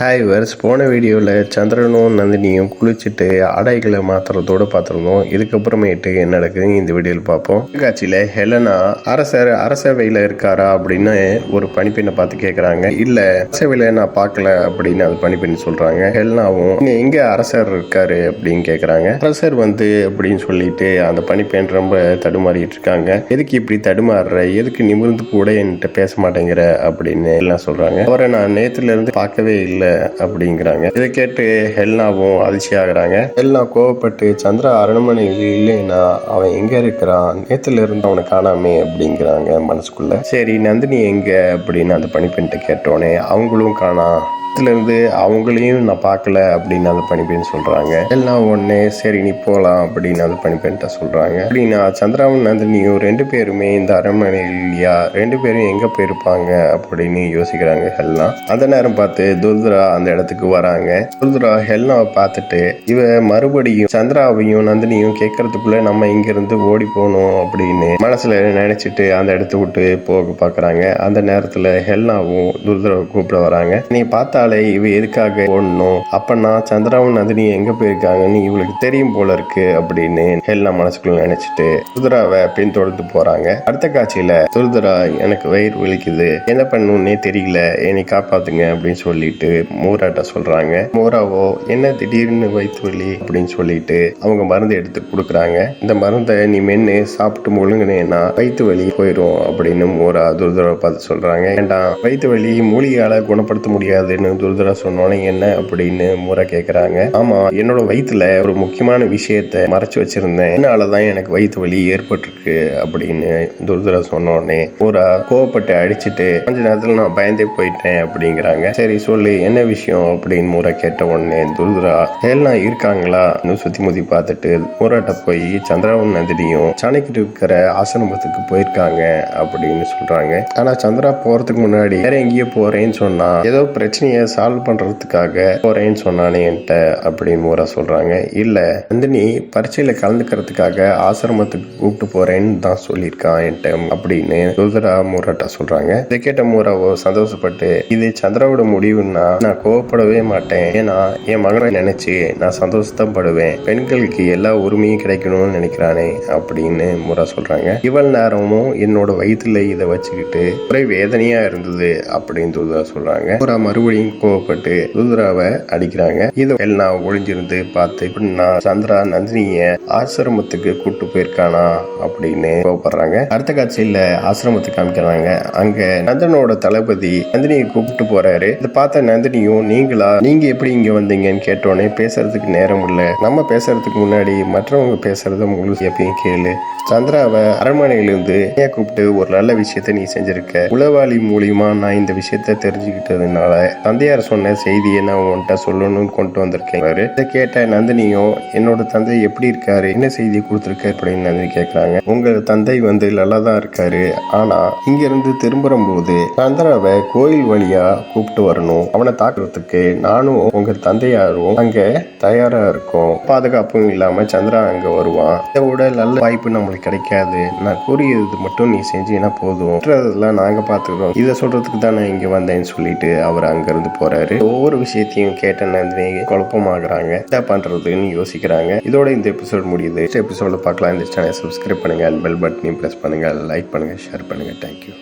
Hi verse, போன வீடியோவில் சந்திரனும் நந்தினியும் குளிச்சுட்டு ஆடைகளை மாற்றுறதோடு பார்த்துருந்தோம். இதுக்கப்புறமேட்டு என்ன நடக்குதுன்னு இந்த வீடியோவில் பார்ப்போம். காட்சியில் ஹெலனா அரசவையில் இருக்காரா அப்படின்னு ஒரு பணிப்பெண்ணை பார்த்து கேட்குறாங்க. இல்லை, அரசவையில் நான் பார்க்கல அப்படின்னு அது பணிப்பெண் சொல்கிறாங்க. ஹெலனாவும் எங்கே அரசர் இருக்காரு அப்படின்னு கேட்குறாங்க. அரசர் அப்படின்னு சொல்லிட்டு அந்த பணிப்பெண் ரொம்ப தடுமாறிட்டு இருக்காங்க. எதுக்கு இப்படி தடுமாறுற, எதுக்கு நிமிர்ந்து கூட என்கிட்ட பேச மாட்டேங்கிற அப்படின்னு எல்லாம் சொல்கிறாங்க. அவரை நான் நேற்றுலேருந்து பார்க்கவே இல்லை அப்படிங்கிறாங்க. இதை கேட்டு ஹெல்னாவும் அதிர்ச்சி ஆகுறாங்க. ஹெல்னா கோவப்பட்டு, சந்திரா அரண்மனையில் இல்லைன்னா அவன் எங்க இருக்கிறான், நேத்துல இருந்து அவனை காணாமே அப்படிங்கிறாங்க மனசுக்குள்ள. சரி, நந்தினி எங்க அப்படின்னு அந்த பணிப்பெண்கிட்ட கேட்டோன்னே அவங்களும் காணா, இருந்து அவங்களையும் நான் பார்க்கல அப்படின்னு அந்த பணிப்பெண் சொல்றாங்க. எல்லாம் ஒன்னே சரி நீ போலாம் அப்படின்னு அந்த பணிப்பெண்கிட்ட சொல்றாங்க. அப்படின்னா சந்திராவும் நந்தினியும் ரெண்டு பேருமே இந்த அரண்மனையில் இல்லையா, ரெண்டு பேரும் எங்க போயிருப்பாங்க அப்படின்னு யோசிக்கிறாங்க ஹெல்னா. அந்த நேரம் பார்த்து துர்துரா அந்த இடத்துக்கு வராங்க. துர்துரா ஹெல்னாவை பார்த்துட்டு, இவ மறுபடியும் சந்திராவையும் நந்தினியும் கேட்கறதுக்குள்ள நம்ம இங்க இருந்து ஓடி போகணும் அப்படின்னு மனசுல நினைச்சிட்டு அந்த இடத்த விட்டு போக பாக்குறாங்க. அந்த நேரத்துல ஹெல்னாவும் துர்துராவை கூப்பிட வராங்க. நீ பார்த்தா இவ எதுக்காக ஓடணும், அப்பனா சந்திராவும் நந்தினி எங்க போயிருக்காங்கன்னு இவளுக்கு தெரியும் போல இருக்கு அப்படின்னு ஹெல்னா மனசுக்குள்ள நினைச்சிட்டு துர்துராவை பின்தொடர்ந்து போறாங்க. அடுத்த காட்சியில துர்துரா எனக்கு வயிறு வலிக்குது, என்ன பண்ணணும்னே தெரியல, என்னை காப்பாத்துங்க அப்படின்னு சொல்லிட்டு மோராட்ட சொல்றாங்க. மோராவோ என்ன திடீர்னு வயிற்று வலி அப்படின்னு சொல்லிட்டு அவங்க மருந்து எடுத்து கொடுக்குறாங்க. இந்த மருந்தை நீ மென்னு சாப்பிட்டு முழுங்கினேன்னா வயிற்று வலி போயிடும் அப்படின்னு மோரா துர்துராவை பார்த்து சொல்றாங்க. ஏண்டா வயிற்று வலி மூலிகையால குணப்படுத்த முடியாதுன்னு துர்துரா சொன்னோன்னே என்ன அப்படின்னு முறை கேட்குறாங்க. ஆமா, என்னோட வயிற்றுல ஒரு முக்கியமான விஷயத்த மறைச்சு வச்சிருந்தேன், அதனாலதான் எனக்கு வயிற்று வலி ஏற்பட்டிருக்கு அப்படின்னு துர்துரா சொன்னோடனே முறை கோவப்பட்டு அடிச்சுட்டு கொஞ்ச நேரத்துல நான் பயந்தே போயிட்டேன் அப்படிங்கிறாங்க. சரி சொல்லு என்ன விஷயம் அப்படின்னு முறை கேட்ட உடனே துர்துரா எல்லாம் இருக்காங்களா சுத்தி முத்தி பார்த்துட்டு முறாட்ட போய் சந்திராவும் நந்தினியும் சாணக்கிட்டு இருக்கிற ஆசிரமத்துக்கு போயிருக்காங்க அப்படின்னு சொல்றாங்க. ஆனா சந்திரா போறதுக்கு முன்னாடி வேற எங்கேயோ போறேன்னு சொன்னா ஏதோ பிரச்சனையை சால்வ் பண்றதுக்காக போறேன்னு சொன்னானே என்கிட்ட அப்படின்னு மூரா சொல்றாங்க. இல்ல, நந்தினி பரீட்சையில கலந்துக்கிறதுக்காக ஆசிரமத்துக்கு கூப்பிட்டு போறேன்னு தான் சொல்லியிருக்கான் என்கிட்ட அப்படின்னு துர்துரா மூராட்டா சொல்றாங்க. இதை கேட்ட மூராவோ சந்தோஷப்பட்டு, இது சந்திராவோட முடிவுன்னா நான் கோவப்படவே மாட்டேன், ஏன்னா என் மகனை நினைச்சு நான் சந்தோஷத்தான் படுவேன், பெண்களுக்கு எல்லா உரிமையும் கிடைக்கணும்னு நினைக்கிறானே அப்படின்னு மூரா சொல்றாங்க. இவள் நேரமும் என்னோட வயிற்றுல இதை வச்சுக்கிட்டு ஒரே வேதனையா இருந்தது அப்படின்னு துர்துரா சொல்றாங்க. மூரா மறுபடியும் கோவப்பட்டு துர்துராவை அடிக்கிறாங்க. இது எல்லாம் ஒளிஞ்சிருந்து பார்த்து நான் சந்திரா நந்தினிய ஆசிரமத்துக்கு கூட்டு போயிருக்கானா அப்படின்னு கோவப்படுறாங்க. அடுத்த காட்சியில ஆசிரமத்துக்கு காமிக்கிறாங்க. அங்க நந்தனோட தளபதி நந்தினியை கூப்பிட்டு போறாரு. இதை பார்த்த நந்தினியும், நீங்க எப்படி இங்க வந்தீங்கன்னு கேட்டோன்னே பேசுறதுக்கு நேரம் இல்ல, நம்ம பேசுறதுக்கு முன்னாடி மற்றவங்க பேசுறத முழு எப்பயும் கேளு, சந்திராவை அரண்மனையிலிருந்து கூப்பிட்டு ஒரு நல்ல விஷயத்த நீ செஞ்சிருக்க, உளவாளி மூலியமா நான் இந்த விஷயத்த தெரிஞ்சுக்கிட்டதுனால தந்தையார் சொன்ன செய்தியை நான் உன்கிட்ட சொல்லணும்னு கொண்டு வந்திருக்கேன். இதை கேட்ட நந்தினியும், என்னோட தந்தை எப்படி இருக்காரு, என்ன செய்தி கொடுத்துருக்காரு அப்படின்னு நந்தினி கேட்கறாங்க. உங்க தந்தை நல்லா தான் இருக்காரு, ஆனா இங்க இருந்து திரும்புற போது சந்திராவை கோயில் வழியா கூப்பிட்டு வரணும், அவனை தாக்குறதுக்கு நானும் உங்க தந்தையாரும் அங்க தயாரா இருக்கோம், பாதுகாப்பும் இல்லாம சந்திரா அங்க வருவான், இதை விட நல்ல வாய்ப்பு நம்மளுக்கு கிடைக்காது, நான் கூறியது மட்டும் நீ செஞ்சீங்கன்னா போதும், மற்றதெல்லாம் நாங்க பாத்துக்கிறோம், இதை சொல்றதுக்கு தான் நான் இங்க வந்தேன்னு சொல்லிட்டு அவர் அங்க இருந்து போறாரு. ஒவ்வொரு விஷயத்தையும் கேட்ட நந்தினி குழப்பமாகறாங்க, என்ன பண்றதுன்னு யோசிக்கிறாங்க. இதோட இந்த எபிசோட் முடியுது. எபிசோட பார்க்கலாம். இந்த சேனலை சப்ஸ்கிரைப் பண்ணுங்க, பெல் பட்டனையும் பிரஸ் பண்ணுங்க, லைக் பண்ணுங்க, ஷேர் பண்ணுங்க. தேங்க்யூ.